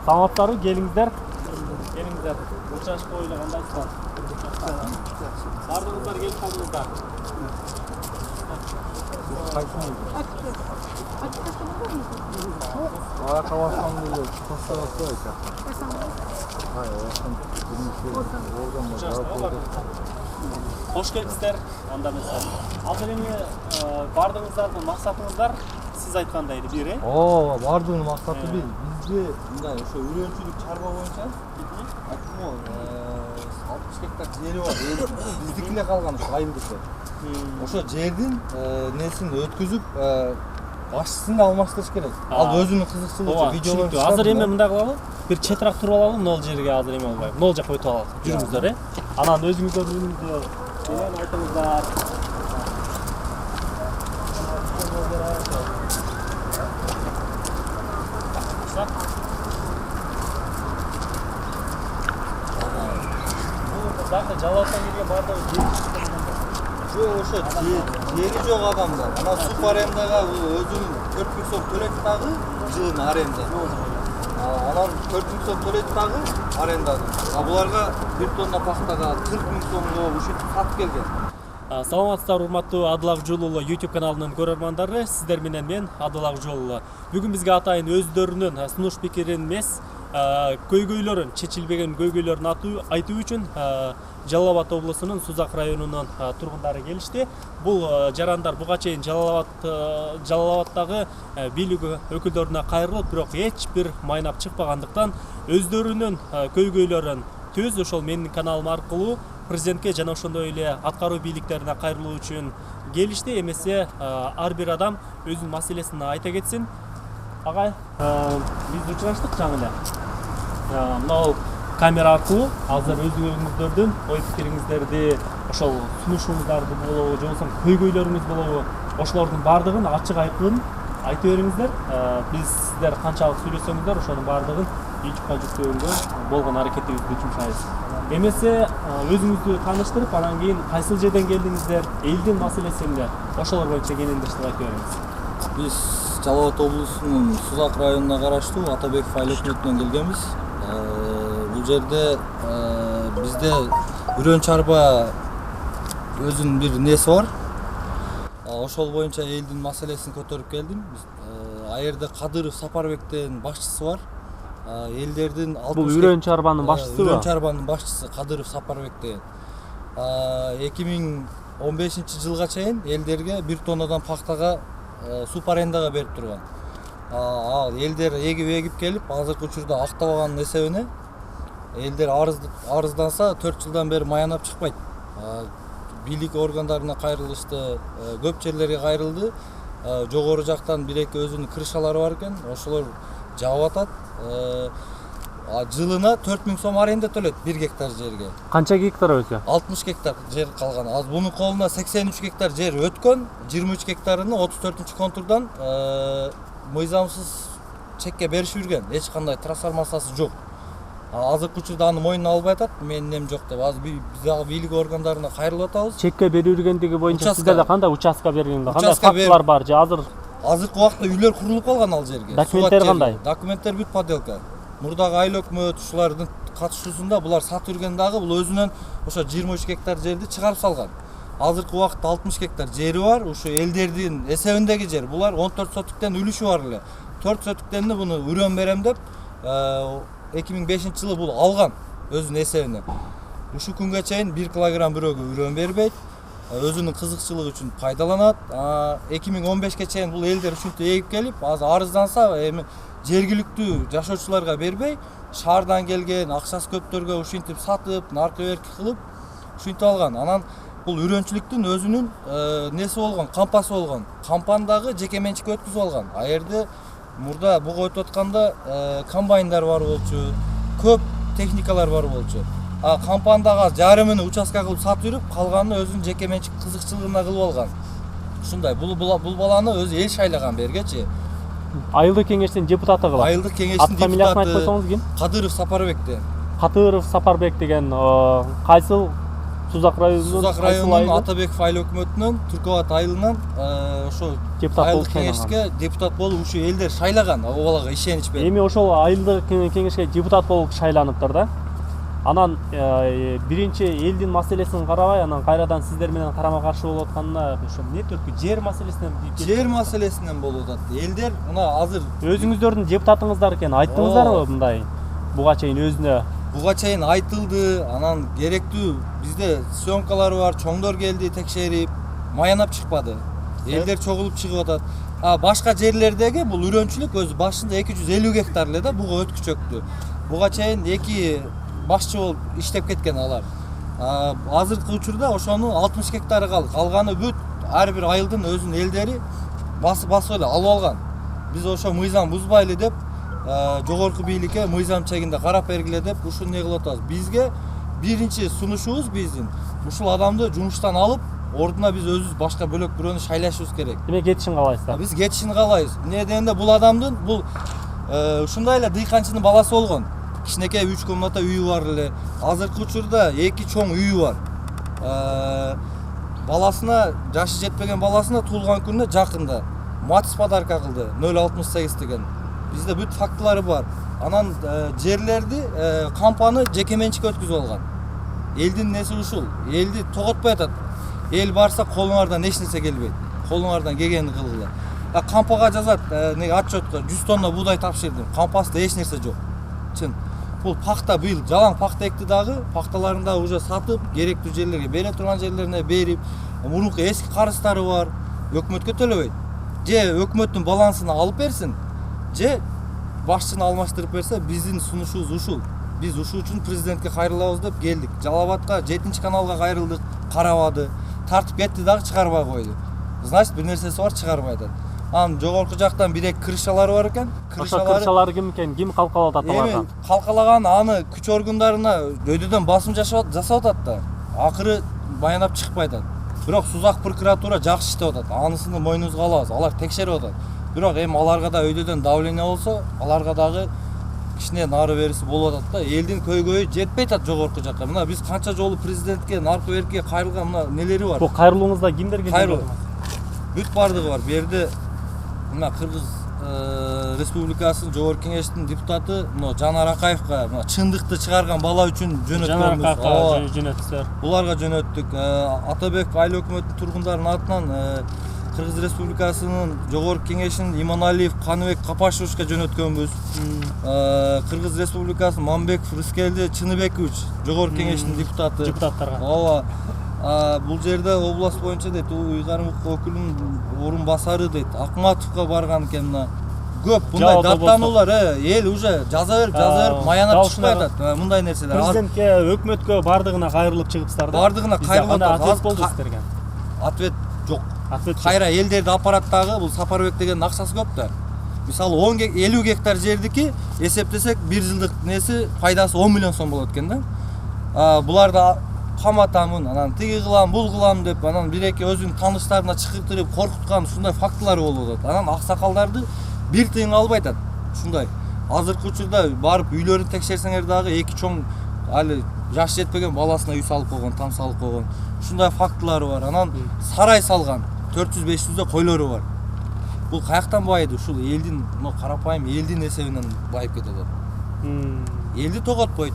Саламаттарбы, келиңиздер. Келиңиздер. Учашка ойлогондайсыздар. Бардыңыздар, келип калдыңыздар. Хош келипсиздер. Анда эмес. Азыр эми бардыңыздардын максатыңыздар сиз айткандай бир, э? Ооба, бардыгынын максаты бир. Бизде мындай ошо үрөнчүлүк чарба боюнча айттым го, 60 гектар жери бар. Биздики эле калган ошо айылдыкы. Ошо жердин несин өткүзүп, башчысын да алмаштырыш керек. Ал өзүнүн кызыкчылыгы видеолор. Азыр эми мындай кылалы. Бир четирак туруп алалы, могул жерге азыр эме болбой. Могул жакка өтүп алалы. Жүрүңүздөр, э? Анан өзүңүздөр менен айтыңыздар. Zaten Жалалаттан келген бардыгы Жок, ошо жери жок адамдар. Ана суп арендага өзүнүн 4000 сом төлөйт дагы жылына аренда. Анан 4000 сом төлөйт дагы аренданы. Буларга 1 тонна пахтага 40.000 сомго ушинтип сатып келген. Саламатсыздар, урматтуу Адыл Акжол YouTube каналынын көрөрмандары. Сиздер менен мен Адыл Акжол. Бүгүн бизге атайын өздөрүнүн сунуш пикирин эмес, көйгөйлөрүн, чечилбеген көйгөйлөрүн айтуу үчүн Жалал Абад облусунун Сузак районунун тургундары келишти. Бул жарандар буга чейин Жалал Абадтагы бийлик өкүлдөрүнө кайрылып, бирок эч бир майнап чыкпагандыктан өздөрүнүн көйгөйлөрүн түз ошол менин каналым аркылуу президентке жана ошондой эле аткаруу бийликтерине кайрылуу үчүн келишти. Эмесе ар бир адам өзүнүн маселесин айта кетсин. Агай, биз учураштык жаңы эле. Мына камера аркылуу азыр өзүңүздөрдүн ой пикириңиздерди, ошол сунушуңуздарды болобу, же болбосо көйгөйлөрүңүз болобу, ошолордун баардыгын ачык айкын айтып бериңиздер. Биз сиздер канчалык сүйлөсөңүздөр, ошонун баардыгын YouTube'га жүктөөгө болгон аракетибизди жумшайбыз. Эмесе өзүңүздү тааныштырып, анан кийин кайсыл жерден келдиңиздер, элдин маселесинде ошолор боюнча кенендештип айтып бериңиз. Биз Жалал Абад облусунун Сузак районуна караштуу Атабеков айыл өкмөтүнөн келгенбиз. Бул жерде бизде үрөн чарба өзүнүн бир неси бар. Ошол боюнча элдин маселесин көтөрүп келдим. Аерде Кадыров Сапарбектен башчысы бар. Элдердин 60 Бул үрөн чарбанын башчысыбы? Үрөн чарбанын башчысы Кадыров Сапарбек деген. 2015 жылга чейин элдерге 1 тоннадан пахтага суп арендага берип турган. Элдер эгип келип, азыркы учурда актабаганын эсебине элдер арызданса 4 жылдан бери маянап чыкпайт. Бийлик органдарына кайрылышты, көп жерлерге кайрылды. Жогору жактан 1-2 өзүнүн крышалары бар экен, ошолор жаап атат. Жылына 4000 сом аренда төлөйт 1 гектар жерге. Канча гектар өзү? 60 гектар жер калган. Аз бунун колуна 83 гектар жер өткөн, 23 гектарыны 34-контурдан мыйзамсыз чекке беришип жүргөн. Эч кандай трансформациясы жок. Азыркы учурда аны мойнуна албай атат, менин эм жок деп. Азыр биз дагы бийлик органдарына кайрылып атабыз. Чекке берип жүргөндүгү боюнча сиздерде кандай участка бергенде, кандай фактылар бар же азыркы убакта үйлөр курулуп калган ал жерге. Документтер кандай? Документтер бүт подделка. Мурдагы айыл өкмөт ушулардын катышуусунда булар сатып жүрген дагы бул өзүнөн ошо 23 гектар жерди чыгарып салган. Азыркы убакта 60 гектар жери бар, ушу элдердин эсебиндеги жер. Булар 14 сотуктен үлүшү бар эле. 4 сотуктенди буну үрөн берем деп 2005 жылы бул алган өзүнүн эсебине. Ушу күнгө чейин 1 килограмм бирөөгө үрөн бербейт. Өзүнүн кызыкчылыгы үчүн пайдаланат. 2015ке чейин бул элдер ушинтип эгип келип, азыр арызданса эми жергиликтүү жашоочуларга бербей, шаардан келген акчасы көптөргө ушинтип сатып, наркы-берки кылып ушинтип алган. Анан бул үрөнчүлүктүн өзүнүн неси болгон, кампасы болгон. Кампаны дагы жеке менчикке өткүзүп алган. Аерде мурда буга өтүп атканда комбайндар бар болчу, көп техникалар бар болчу. Кампаны дагы жарымын участка кылып сатып жүрүп, калганын өзүнүн жеке менчик кызыкчылыгына кылып алган. Ушундай, бул баланы өзү эл шайлаган бергечи. Айылдык кеңештин депутаты кылып. Айылдык кеңештин депутаты. Фамилиясын айтып койсоңуз ким? Кадыров Сапарбек деген. Кадыров Сапарбек деген кайсыл Сузак районунун Сузак районунун Атабеков айыл өкмөтүнөн Түркөбат айылынан ошо депутат айылдык болуп кеңешке депутат болуп ушул элдер шайлаган, ал балага ишенич берип. Эми ошол айылдык кеңешке депутат болуп шайланыптыр да. Анан биринчи элдин маселесин карабай, анан кайрадан сиздер менен карама каршы болуп атканына ошо эмне түрткү? Жер маселесинен Жер маселесинен болуп атат. Элдер мына азыр өзүңүздөрдүн депутатыңыздар экенин айттыңыздарбы мындай? Буга чейин өзүнө буга чейин айтылды, анан керектүү бизде съемкалар бар, чоңдор келди текшерип, маянап чыкпады. Элдер чогулуп чыгып атат. Башка жерлердеги бул үрөнчүлүк өзү башында 250 гектар эле да буга өткүчөктү. Буга чейин 2 башчы болуп иштеп кеткен алар. Азыркы учурда ошонун 60 гектары калды. Калганы бүт ар бир айылдын өзүнүн элдери басып эле алып алган. Биз ошо мыйзам бузбайлы деп жогорку бийликке мыйзам чегинде карап бергиле деп ушуну не кылып атабыз. Бизге биринчи сунушубуз биздин ушул адамды жумуштан алып, ордуна биз өзүбүз башка бөлөк бирөөнү шайлашыбыз керек. Эме кетишин каалайсыздар? Биз кетишин каалайбыз. Эмне дегенде бул адамдын бул ушундай эле дыйканчынын баласы болгон. Кичинекей 3 комната үйү бар эле. Азыркы учурда 2 чоң үйү бар. Баласына, жашы жетпеген баласына туулган күнүнө жакында матис подарка кылды 068 деген. Бизде бүт фактылары бар. Анан жерлерди кампаны жеке менчикке өткүзүп алган. Элдин неси ушул. Элди тоготпой атат. Эл барса колуңардан эч нерсе келбейт. Колуңардан келгенин кылгыла. Кампага жазат, неге отчетко 100 тонна буудай тапшырдым. Кампасында эч нерсе жок. Чын. Бул пахта быйыл жалаң пахта экти дагы, пахталарын да уже сатып, керектүү жерлерге бере турган жерлерине берип, мурунку эски карыздары бар, өкмөткө төлөбөйт. Же өкмөттүн балансына алып берсин, же башчыны алмаштырып берсе, биздин сунушубуз ушул. Биз ушул үчүн президентке кайрылабыз деп келдик. Жалал Абадка 7-каналга кайрылдык, карабады. Тартып кетти дагы чыгарбай койду. Значит, бир нерсеси бар чыгарбай атат. Анан жогорку жактан 1-2 крышалары бар экен. Крышалары ким экен? Ким калкалап атат алардан? Эми калкалаган аны күч органдарына өйдөдөн басым жасап атат да. Акыры баянап чыкпай атат. Бирок Сузак прокуратура жакшы иштеп атат. Анысыны мойнубузга алабыз. Алар текшерип атат. Бирок эми аларга да өйдөдөн давление болсо, аларга дагы кичине нары бериси болуп атат да. Элдин көйгөйү жетпей атат жогорку жакка. Мына биз канча жолу президентке, наркы беркке кайрылган мына нелери бар. Бул кайрылууңузда кимдер келди? Бүт бардыгы бар. Бу жерде мына Кыргыз Республикасынын жогорку кеңештин депутаты мына Жанар Акаевка мына чындыкты чыгарган бала үчүн жөнөттүк. Буларга жөнөттүк. Атабеков айыл өкмөтүнүн тургундарынын атынан Кыргыз Республикасынын жогорку кеңешинин Иманалиев, Каныбек Капашевичке жөнөткөнбүз. Кыргыз Республикасынын Мамбеков Рыскелди Чыныбекович жогорку кеңештин депутаты. Депутаттарга. Ооба. Бул жерде область боюнча дейт, Уйгар өкүлүнүн орун басары дейт, Акматовго барган экен мына. Көп мындай даттануулар, эл уже жаза берип, маянап чыкпай атат. Мындай нерселер. Президентке, өкмөткө бардыгына кайрылып чыгыпсыздар да. Бардыгына кайрылып атат. Ответ болду сиздерге? Ответ жок. Кайра элдерди аппараттагы бул Сапарбек дегендин акчасы көп да. Мисалы 50 гектар жердики эсептесек 1 жылдык неси пайдасы 10 миллион сом болот экен да. Буларда каматамын, анан тиги кылам, бул кылам деп, анан 1-2 өзүнүн тааныштарына чыгыртырып, коркуткан ушундай фактылары болуп атат. Анан аксакалдарды бир тыйын албай атат. Ушундай. Азыркы учурда барып үйлөрүн текшерсеңер дагы 2 чоң али жаш жетпеген баласына үй салып койгон, там салып койгон. Ушундай фактылары бар. Анан сарай салган. 400-500 койлору бар. Бул каяктан байыды? Ушул элдин, карапайым элдин эсебинен байып кетет. Элди тоготпойт.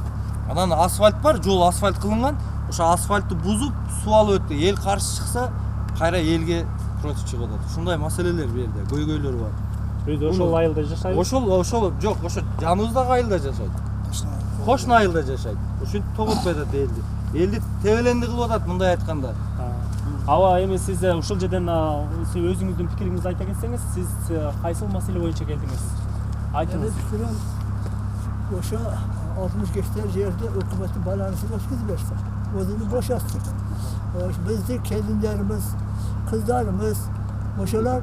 Анан асфальт бар, жол асфальт кылынган. Ошо асфальтты бузуп, суу алып өттү. Эл каршы чыкса, кайра элге против чыгып атат. Ушундай маселелер бу жерде, көйгөйлөр бар. Өзү ошол айылда жашайбы? Ошол жок, ошо жаныбыздагы айылда жашайт. Кошуна айылда жашайт. Ушинтип тоготпой атат элди. Элди тебеленди кылып атат мындай айтканда. Аба эми сиз ушул жерден өзүңүздүн пикириңизди айта кетсеңиз, сиз кайсыл маселе боюнча келдиңиз? Айтыңыз. Ошо 60 гектар жерде өкмөттүн балансын өткүзүп берсе, өзүнү бошотсун. Биздин келиндерибиз, кыздарыбыз ошолор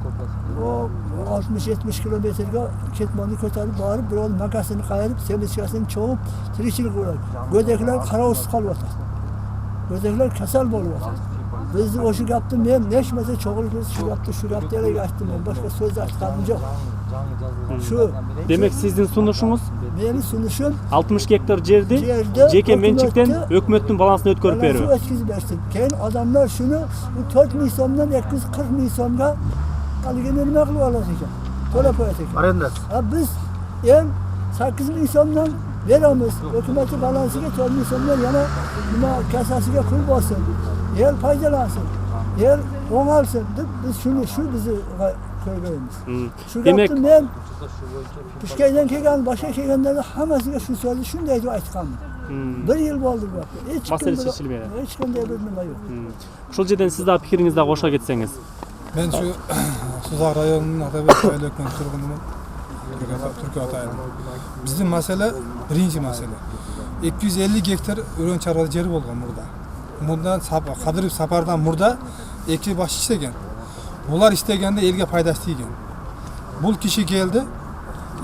60-70 километрге кетманды көтөрүп барып, бирок макасını кайрып, семечкасын чогуп, тиричилик кылат. Gödekler карабыз калып атат. Gödekler kasal болуп атат. Biz ошо гапты мен нечмесе чогулуп şu гапты эле айттым. Мен башка сөз айтканым жок. Şu демек сиздин сунушуңуз Meni sunuşum 60 gektar жерди Жерди жеке менчиктен өкмөттө өкмөттүн балансына өткөрүп balansı берүү. ötküzüp versin. Keyin adamlar şunu bu 4 ming so'mdan 240 ming so'mga aligini nima qilib olasiz ekan? To'lab qo'yasiz ekan. Arendasi. Ha biz en 8 ming so'mdan beramiz. Hukumatning balansiga 4 ming so'mdan yana nima kasasiga pul bo'lsin. El foydalansın. El o'ng'alsin deb biz shuni shu bizni ko'rganmiz. Shu Demek gapni men Toshkentdan kelgan, boshqa kelganlarga hammasiga shu so'zni shunday deb aytganman. Bir yil bo'ldi bu gapga. Masala chechilmadi. Hech qanday bir nima yo'q. ушул жерден сиз дагы пикириңизди кошо кетсеңиz. Men şu Suzak rayonunun Atabek aylökmen turgunumun Türkiye atayım. Bizim mesele birinci mesele. 250 gektar ürün çarvalı jeri bolgan burada. Bundan Kadirov Sapardan burada iki baş işlegen. Bular istegende elge paydası tiygen. Bul kişi geldi,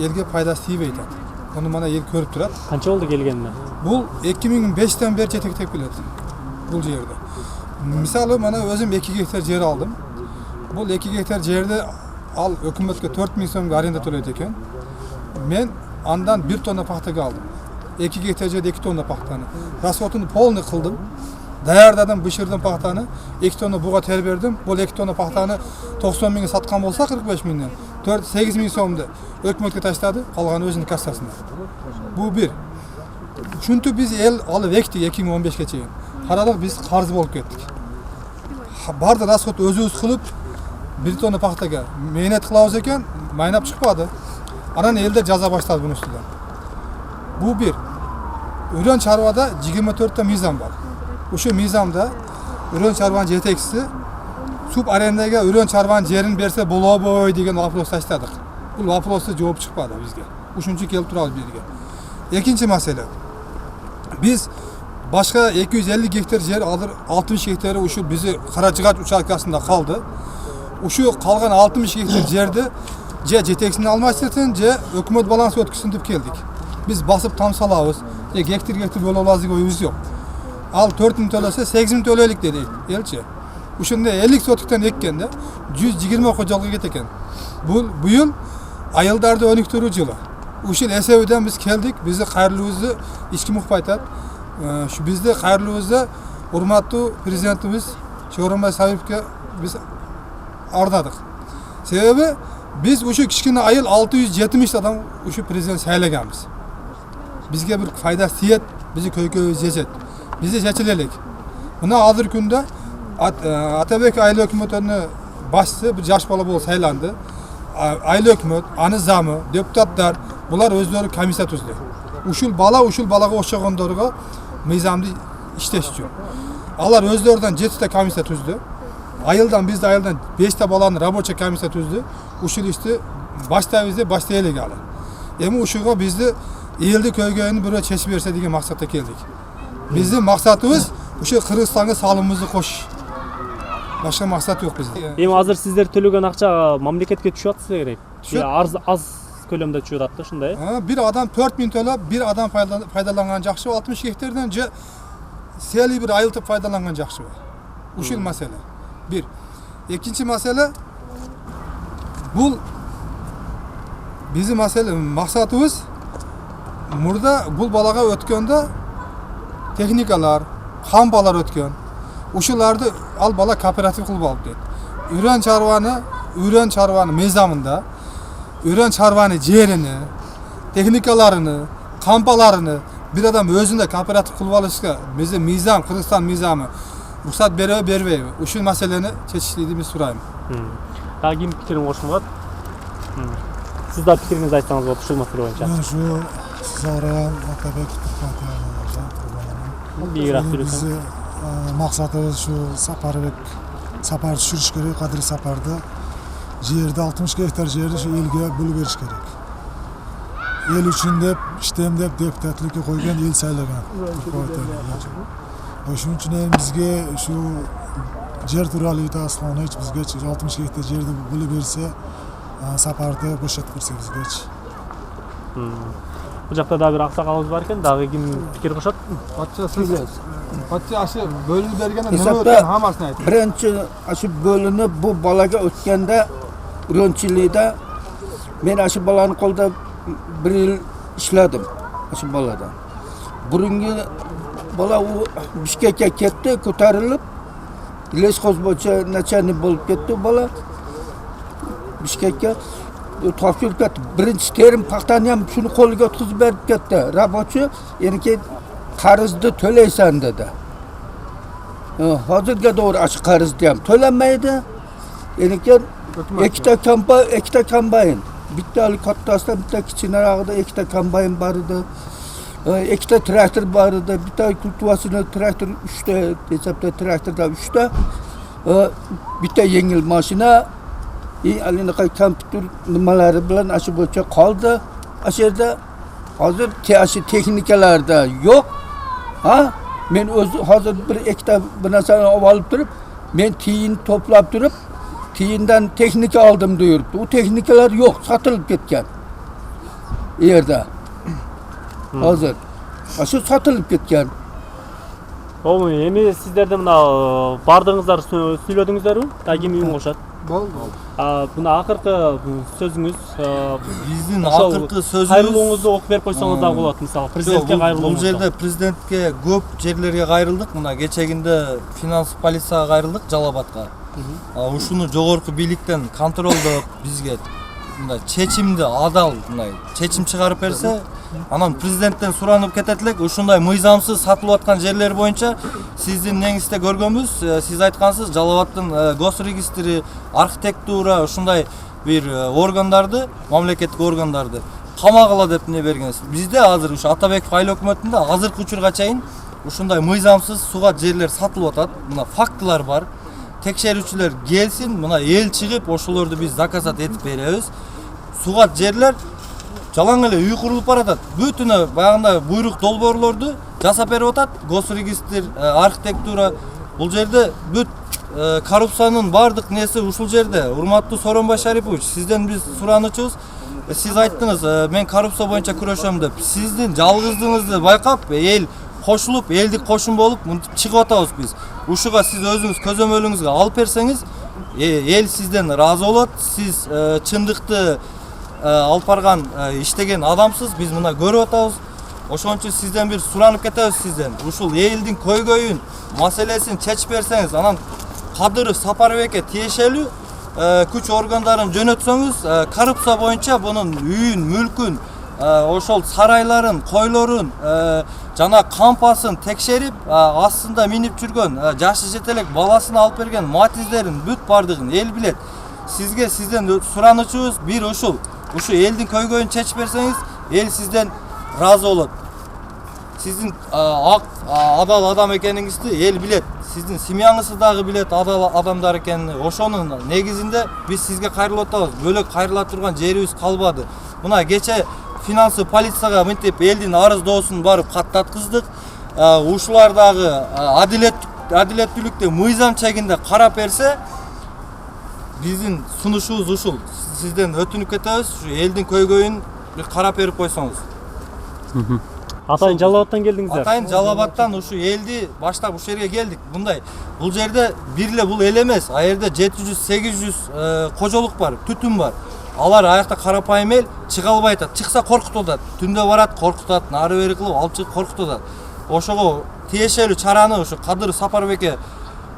elge paydası tiyip eytadi. Onu bana el körüp turat. Канча болду келгенине? Bul 2005'ten beri jetek biledi. Bul yerde. Misali bana özüm 2 gektar yer aldım. Bul 2 gektar yerde al hükümetke 4 ming so'mga arenda to'laydi ekan. Men andan 1 tonna paxtaga aldım. 2 gektar yerde 2 tonna paxtani. Rasotini polni qildim. Dayardadım, bışırdım paxtani. 2 tonna buğa ter berdim. Bul 2 tonna paxtani 90 mingga satkan bolsa 45 mingdan 8 ming so'mni hükümetke tashladi, qolgani o'zining kassasida. Bu bir. Çünkü biz el alıp ektik 2015'e çeyin. Haradık biz qarz bolup kettik. Barda rasxot özü kılıp bir tonna paxtaga mehnat qilabız ekan, maynap chiqmadi. Anan elde jaza başladı bunun üstünden. Bu bir. Ürün çarvada 24 ta mizan var. Uşu mizamda ürün çarvanın jetekisi sub arendaga ürün çarvanın jerin berse boloboy degan vapros tashladik. Bu vaprosga javob chiqmadi bizga. Uchinchi kelib turadi bu yerga. İkinci mesele. Biz başka 250 gektar yer alır, 60 gektarı uşu bizi Karacıgaç uçakasında kaldı. Uşu kalgan 60 gektar yerde jeteksini almasın, hükümet balansı ötküsün dep keldik. Biz basıp tam salabız. Gektar böyle olazı oyumuz yok. Al 4 ming to'lasa 8 ming to'laylik dedi elchi. Uşunda 50 sotikten ekkende 120 hocalığı geteken. Bu yıl ayıldarda 12 yılı. Uşul eseviden biz keldik, bizi qayırlığımızı içki muhbaytat. Şu bizde qayırlığımızı hurmatlı prezidentimiz Sho'ronbay Saipga biz ardadık. Sebebi biz uşu kichkina ayıl 670 adam uşu prezident saylaganmiz. Bizge bir faydası tiyet, bizi köy jejet. Bizi seçilelik. Buna hazır günde Atabek aile hükümetini başçısı bir yaş bala bol saylandı. Aile hükümet, anı zamı, deputatlar bular özleri komissiya tuzdu. Uşul balaga oşçagandırga mizamdı işleşiyor. Alar özlerinden 7 ta komissiya tuzdu. Ayıldan bizde ayıldan 5 ta balanı rabocha komissiya tuzdu. Uşul işte baştayılı geldi. Emi uşuğa bizde eldi köygöyünü böyle çeşip verse degan maksatda keldik. Bizim maksatımız uşu Kırgızstan'a salımımızı koş. Başka maksat yok bizde. Эми азыр сиздер төлөгөн акча мамлекетке түшүп атса керек. Түшөт. Аз көлөмдө түшүп атат да, ушундай. Bir adam 4 ming to'lab, bir adam faydalangan жақсы 60 gektardan seli bir ayıltıp faydalangan жақсы. Uşul mesele. Bir. İkinci mesele bu bizim mesele maksatımız burada bu balaga ötkende texnikalar, xampalar ötken. Uşulardı al bala kooperativ kılıp alıp dedi. Ürün çarvanı mezamında, ürün çarvanı jerini, texnikalarını, xampalarını bir adam özünde kooperativ kılıp alışka bizim mizam, Kırgızstan mizamı ruhsat berbeyi. Uşul meseleni çeşitliliğimiz surayım. Дагы ким пикирин кошкун болот? Сиз да пикириңизди айтсаңыз болот ушул маселе боюнча. Ben şu Sarayan Atabek Бийигирээк Biz сүйлөсөң. maksatımız şu sapar düşürüş gerek, Kadir Sapar'da yerde 60 gektar yeri şu ilge bölü veriş gerek. El için de işlemdep deputatlıkka koygan el saylagan. Şunun için bizge şu yer turalıydı aslında hiç bizge 60 gektar yerde bölü verirse Sapar'da boşatıp verse bizge. Бул жакта дагы бир аксакалыбыз бар экен, дагы ким пикир кошот? Patça aşı bölünü bergene nima Hesapda ötken hamasını aytın. birinchi shu bo'linib bu bolaga o'tganda ürünçilikda men shu bolani qo'lda 1 yil ishladim shu boladan. Burungi bola u Bishkekka ketdi, ko'tarilib lesxoz bo'yicha nachalnik bo'lib ketdi bola. Bishkekka topshirib ketdi. Birinchi terim paxtani ham shuni qo'liga o'tkazib berib ketdi. Rabochi eniki qarzni to'laysan dedi. Hozirga to'g'ri ash qarzni ham to'lamaydi. Eniki ikkita kombayn. Bittalik kattasidan bitta kichikroqda ikkita kombayn bor edi. Ikkita traktor bor edi. Bitta kultivasiya traktor 3 ta, hesabda traktorda 3 ta. Bitta yengil mashina, alinaqa kompyuter nimalari bilan ashi bo'yicha qoldi. Ash yerda hozir texnikalarda yo'q. Ha? Men o'zi hozir bir ikkita bir narsani olib turib, men tiyin to'plab turib, tiyindan texnika oldim deyirdi. U texnikalar yo'q, sotilib ketgan. Yerda. Hozir shu sotilib ketgan. Oğlum эми сиздерде мына бардыңыздар сүйлөдүңүздөрбү? Ким үйүн кошот? Болду. Мына акыркы сөзүңүз биздин акыркы сөзүбүз кайрылууңузду окуп берип койсоңуз да болот. Мисалы президентке кайрылуу. Бул жерде президентке көп жерлерге кайрылдык. Мына кечегинде финанс полицияга кайрылдык, Жалал-Абадка. Ушуну жогорку бийликтен контролдоп бизге мындай чечимди адал мындай чечим чыгарып берсе, анан президенттен суранып кетет элек, ушундай мыйзамсыз сатылып аткан жерлер боюнча сиздин неңизде көргөнбүз, сиз айткансыз Жалал-Абадтын госрегистри, архитектура ушундай бир органдарды, мамлекеттик органдарды камагыла деп не бергенсиз. Бизде азыр ушу Атабеков айыл өкмөтүндө азыркы учурга чейин ушундай мыйзамсыз суга жерлер сатылып атат. Мына фактылар бар. Текшерүүчүлөр келсин, мына эл чыгып, ошолорду биз заказат этип беребиз. Суга жерлер жалаң эле үй курулуп баратат. Бүтүнө баягында буйрук долбоорлорду жасап берип атат. Госрегистр, архитектура. Бул жерде бүт коррупциянын бардык неси ушул жерде. Урматтуу Сооронбай Шарипович, сизден биз суранычыбыз. Сиз айттыңыз, мен коррупция боюнча күрөшөм деп. Сиздин жалгыздыгыңызды байкап, эл кошулуп, элдик кошун болуп мынтип чыгып атабыз биз. Ушуга сиз өзүңүз көзөмөлүңүзгө алып берсеңиз, эл сизден ыраазы болот. Сиз чындыкты алып барган иштеген адамсыз, биз мына көрүп атабыз. Ошон үчүн сизден бир суранып кетебиз сизден. Ушул элдин көйгөйүн, маселесин чечип берсеңиз, анан Кадыров Сапарбекке тиешелүү күч органдарын жөнөтсөңүз, коррупция боюнча бунун үйүн, мүлкүн, ошол сарайларын, койлорун, жана кампасын текшерип, астында минип жүргөн, жашы жетелек баласын алып берген матиздерин бүт бардыгын эл билет. Сизге сизден суранычыбыз бир ушул. Ушу элдин көйгөйүн чечип берсеңиз, эл сизден ыраазы болот. Сиздин адал адам экениңизди эл билет. Сиздин семьяңызды дагы билет адал адамдар экенин. Ошонун негизинде биз сизге кайрылып атабыз. Бөлөк кайрыла турган жерибиз калбады. Мына кече финансы полицияга мынтип элдин арыз доосун барып каттаткыздык. Ушулар дагы адилеттүүлүктү мыйзам чегинде карап берсе, биздин сунушубуз ушул. Сизден өтүнүп кетебиз, ушу элдин көйгөйүн бир карап берип койсоңуз. Атайын Жалал-Абадтан келдиңиздер. Атайын Жалал-Абадтан ушу элди баштап ушул жерге келдик. Мындай бул жерде бир эле бул эл эмес, а жерде 700-800 кожолук бар, түтүн бар. Алар аякта карапайым эл чыга албай атат. Чыкса коркутуп атат. Түндө барат, коркутат, нары бери кылып алып чыгып коркутуп атат. Ошого тиешелүү чараны ушу Кадыров Сапарбекке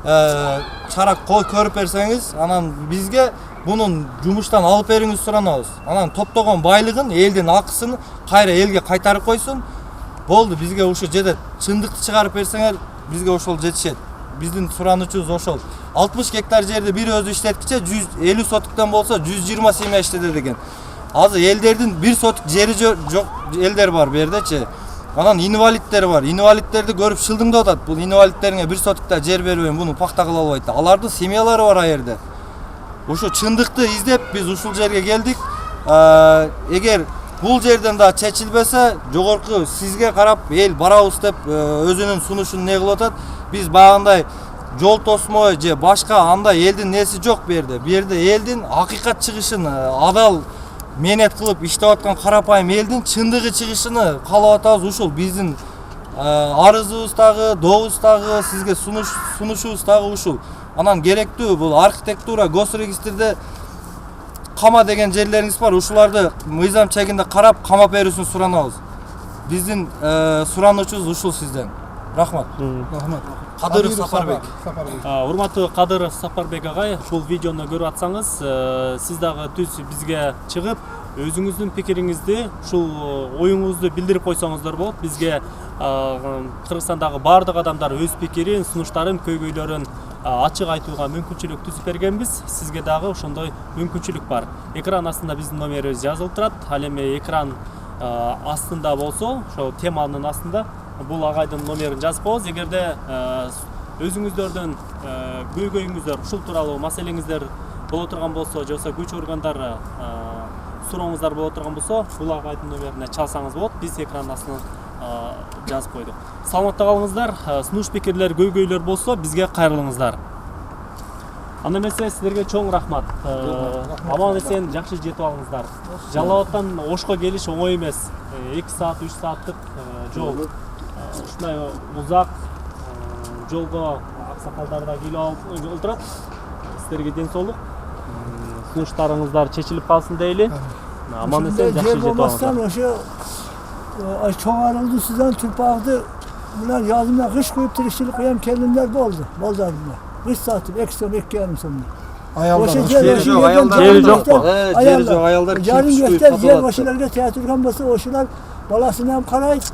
чара көрүп берсеңиз, анан бизге бунун жумуштан алып бериңиз суранабыз. Анан топтогон байлыгын, элдин акысын кайра элге кайтарып койсун. Болду, бизге ушу жетет. Чындыкты чыгарып берсеңер, бизге ошол жетишет. Биздин суранычыбыз ошол. 60 гектар жерди бир өзү иштеткиче 150 сотуктан болсо 120 семья иштеди деген. Азыр элдердин 1 сотук жери жок элдер бар бу жердечи. Анан инвалидтер бар. Инвалидтерди көрүп шылдыңдап атат. Бул инвалидтериңе 1 сотукта жер бербейм, буну пакта кыла албайт. Алардын семьялары бар а жерде. Ушу чындыкты издеп биз ушул жерге келдик. Эгер бул жерден да чечилбесе, жогорку сизге карап эл барабыз деп өзүнүн сунушун не кылып атат. Биз багындай жол тосмой же башка андай элдин неси жок бу жерде. Бу жерде элдин акыйкат чыгышын адал менет кылып иштеп аткан карапайым элдин чындыгы чыгышын каалап атабыз. Ушул биздин арызыбыз дагы, дообуз дагы, сизге сунушубуз дагы ушул. Анан керектүү бул архитектура, госрегистрде кама деген жерлериңиз бар. Ушуларды мыйзам чегинде карап камап берүүсүн суранабыз. Биздин суранычыбыз ушул сизден. Рахмат. Рахмат. Кадыров Сапарбек. Урматтуу Кадыров Сапарбек агай, ушул видеону көрүп атсаңыз, сиз дагы түз бизге чыгып, өзүңүздүн пикириңизди, ушул оюңузду билдирип койсоңуздар болот. Бизге Кыргызстандагы бардык адамдар өз пикирин, сунуштарын, көйгөйлөрүн ачык айтууга мүмкүнчүлүк түзүп бергенбиз. Сизге дагы ошондой мүмкүнчүлүк бар. Экран астында биздин номерибиз жазылып турат. Ал эми экран астында болсо, ошо теманын астында бул агайдын номерин жазып коебуз. Эгерде өзүңүздөрдүн көйгөйүңүздөр, ушул тууралуу маселеңиздер боло турган болсо, же болбосо күч органдары сурооңуздар боло турган болсо, бул агайдын номерине чалсаңыз болот. Биз экран астына жазып койдук. Саламатта калыңыздар. Сунуш пикирлер, көйгөйлөр болсо бизге кайрылыңыздар. Анда эмесе силерге чоң рахмат. Аман эсен жакшы жетип алыңыздар. Жалал Абадтан Ошко келиш оңой эмес. 2 саат, 3 сааттык жол. Ушундай узак жолго аксакалдар да келип алып отурат. Силерге ден соолук. Сунуштарыңыздар чечилип калсын дейли. Аман эсен жакшы жетип алыңыздар. Ошо çoğarıldı sizden tırpağdı. Bunlar yazımda kış koyup tırışçılık koyan kendimler boldu. Bollar bunlar. Kış saati, ekstrem ek yarım sonunda. Ayallar. Jeri жок, аялдар. Жери жок, аялдар Yarım кийип göster, yer түшпөй başılarga teatrgan basa oşular balasını hem karayıp,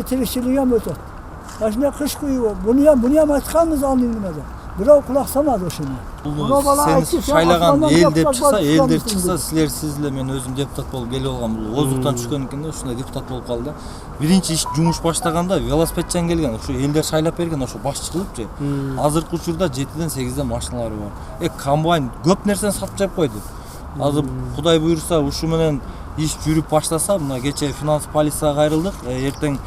tırışçılığı hem ötür. Başına kış koyuyor. Bunu hem açkanınız anlayın buna da. Bura kulak samaz oşunu. Сени шайлаган эл деп чыкса, сиз эле мен өзүм депутат болуп келип алгам. Бул Озуктан түшкөн экен да, ушундай депутат болуп калды. Биринчи иш жумуш баштаганда велосипедчен келген, ошо элдер шайлап берген, ошо башчы кылыпчы. Азыркы учурда 7-ден 8ден машиналары бар. Комбайн көп нерсени сатып жеп койду. Азыр Кудай буйрса ушу менен иш жүрүп баштаса, мына кече финанс полицияга кайрылдык. Эртең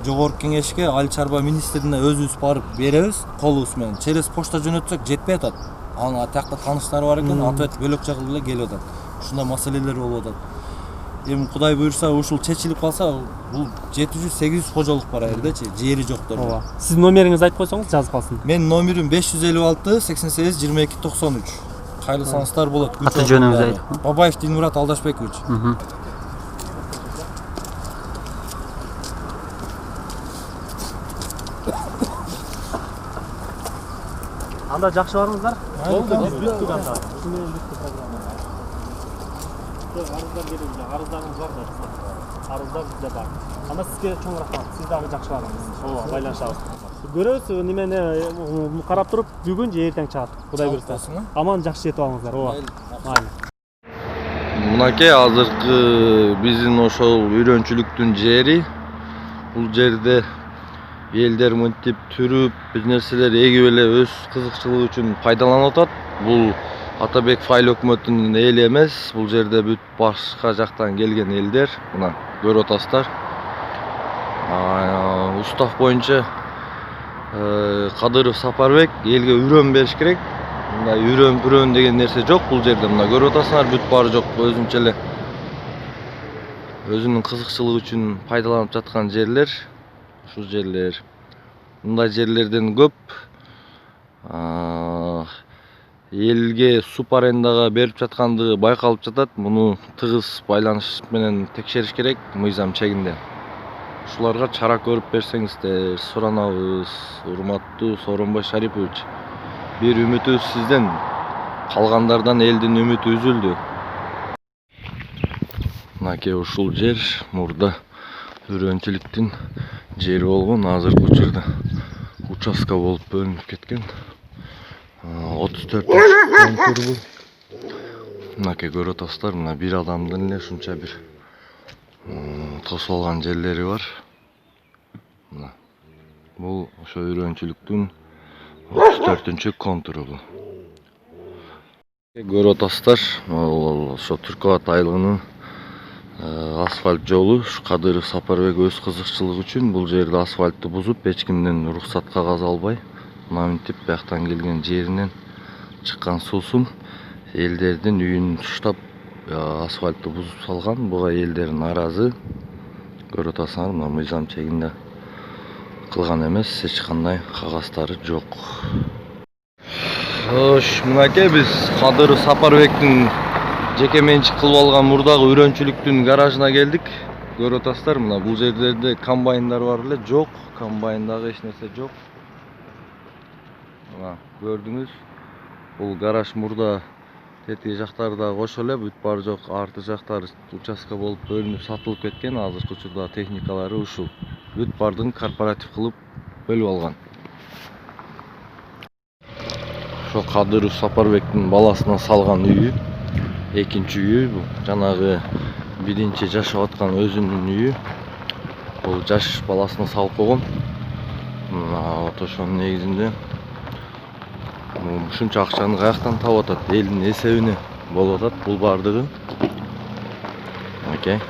жогорку кеңешке Айыл чарба министрине өзүбүз барып беребиз, колубуз менен. Через почта жөнөтсөк жетпей атат. Анын атакта тааныштары бар экен, ответ бөлөкчө кылып эле келип атат. Ушундай маселелер болуп атат. Эми Кудай буйрса ушул чечилип калса, бул 700-800 кожолук бар жердечи, жери жоктор. Ооба. Сиздин номериңизди айтып койсоңуз жазып калсын. Менин номерим 556 88 22 93. Кайрылсаңыздар болот. Аты жөнүңүздү айтып. Бабаев Дилмурат Алдашбекович. Анда жакшы барыңыздар. Болду, биз бүттүк анда. Ушу менен бүттүк программа. Арыздар келип, арыздарыңыз бар да. Арыздар бизде бар. Анда сизге чоң рахмат. Сиз дагы жакшы барыңыз. Ооба, байланышабыз. Көрөбүз, немени карап туруп, бүгүн же эртең чыгат. Кудай буйрса. Аман жакшы жетип алыңыздар. Ооба. Майли. Мынакей азыркы биздин ошол үйрөнчүлүктүн жери. Бул жерде элдер мынтип түрүп, биз нерселер эгип эле өз кызыкчылыгы үчүн пайдаланып атат. Бул Атабеков айыл өкмөтүнүн эли эмес, бул жерде бүт башка жактан келген элдер. Мына көрүп атасыздар. Устав боюнча Кадыров Сапарбек элге үйрөн бериш керек. Мындай үйрөн деген нерсе жок бул жерде. Мына көрүп атасыңар, бүт баары жок. Өзүнчө эле өзүнүн кызыкчылыгы үчүн пайдаланып жаткан жерлер. Ушул жерлер. Мындай жерлерден көп. Элге суп арендага берип жаткандыгы байкалып жатат. Муну тыгыз байланыш менен текшериш керек мыйзам чегинде. Ушуларга чара көрүп берсеңиздер суранабыз. Урматтуу Сооронбай Шарипович. Бир үмүтүбүз сизден. Калгандардан элдин үмүтү үзүлдү. Мынакей ушул жер мурда үйрөнчүлүктүн жери болгон, азыркы учурда участка болуп бөлүнүп кеткен. 34 контур бул. Мынакей көрүп атасыздар, мына бир адамдын эле ушунча бир тосуп алган жерлери бар. Мына бул ошо үйрөнчүлүктүн 34-чү контуру бул. Көрүп атасыздар, ошо Түркөбат айылынын асфальт жолу. Кадыров Сапарбек өз кызыкчылыгы үчүн бул жерде асфальтты бузуп, эч кимден уруксат кагаз албай, мынтип бияктан келген жеринен чыккан суусун элдердин үйүн туштап асфальтты бузуп салган. Буга элдер нааразы. Көрүп атасыңар, мына мыйзам чегинде кылган эмес, эч кандай кагаздары жок. Мынакей биз Кадыров Сапарбектин жеке менчик кылып алган мурдагы үрөнчүлүктүн гаражына келдик. Көрүп атасыздар, мына бул жерлерде комбайндар бар эле, жок. Комбайндагы эч нерсе жок. Мына көрдүңүз. Бул гараж мурда тетиги жактары да кошо эле, бүт баары жок, арты жактары участка болуп бөлүнүп сатылып кеткен. Азыркы учурда техникалары ушул. Бүт баардыгын корпоратив кылып бөлүп алган. Ошо Кадыров Сапарбектин баласына салган үйү. Экинчи үйү, бул жанагы биринчи жашап аткан өзүнүн үйү. Бул жаш баласына салып койгон. Вот ошонун негизинде ушунча акчаны каяктан таап атат? Элдин эсебине болуп атат бул баардыгы. Окей.